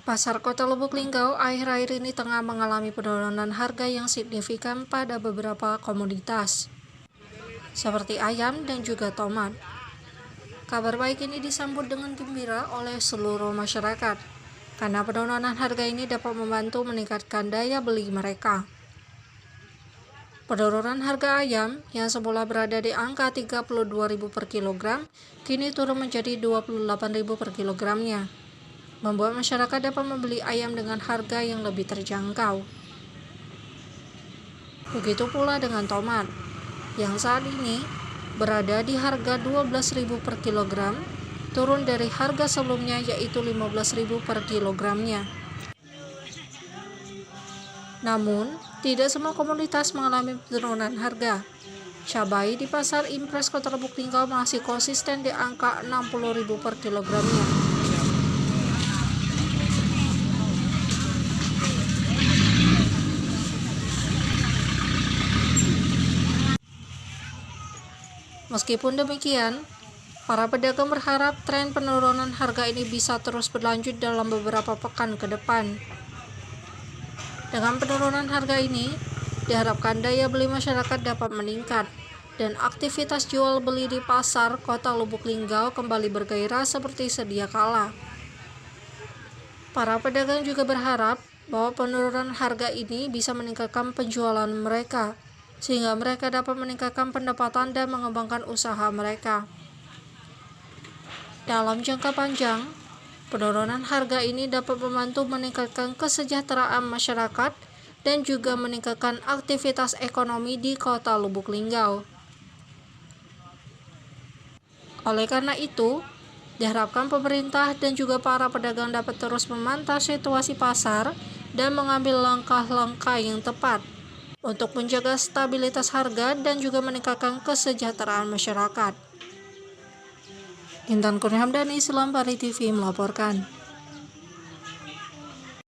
Pasar Kota Lubuk Linggau akhir-akhir ini tengah mengalami penurunan harga yang signifikan pada beberapa komoditas, seperti ayam dan juga tomat. Kabar baik ini disambut dengan gembira oleh seluruh masyarakat, karena penurunan harga ini dapat membantu meningkatkan daya beli mereka. Penurunan harga ayam yang semula berada di angka Rp32.000 per kilogram, kini turun menjadi Rp28.000 per kilogramnya, membuat masyarakat dapat membeli ayam dengan harga yang lebih terjangkau. Begitu pula dengan tomat, yang saat ini berada di harga Rp12.000 per kilogram, turun dari harga sebelumnya yaitu Rp15.000 per kilogramnya. Namun, tidak semua komoditas mengalami penurunan harga. Cabai di Pasar Impres Kota Lubuk Linggau masih konsisten di angka Rp60.000 per kilogramnya. Meskipun demikian, para pedagang berharap tren penurunan harga ini bisa terus berlanjut dalam beberapa pekan ke depan. Dengan penurunan harga ini, diharapkan daya beli masyarakat dapat meningkat dan aktivitas jual beli di Pasar Kota Lubuk Linggau kembali bergairah seperti sedia kala. Para pedagang juga berharap bahwa penurunan harga ini bisa meningkatkan penjualan mereka, sehingga mereka dapat meningkatkan pendapatan dan mengembangkan usaha mereka. Dalam jangka panjang, penurunan harga ini dapat membantu meningkatkan kesejahteraan masyarakat dan juga meningkatkan aktivitas ekonomi di Kota Lubuk Linggau. Oleh karena itu, diharapkan pemerintah dan juga para pedagang dapat terus memantau situasi pasar dan mengambil langkah-langkah yang tepat untuk menjaga stabilitas harga dan juga meningkatkan kesejahteraan masyarakat. Intan Kurniahamdani, Selampari TV melaporkan.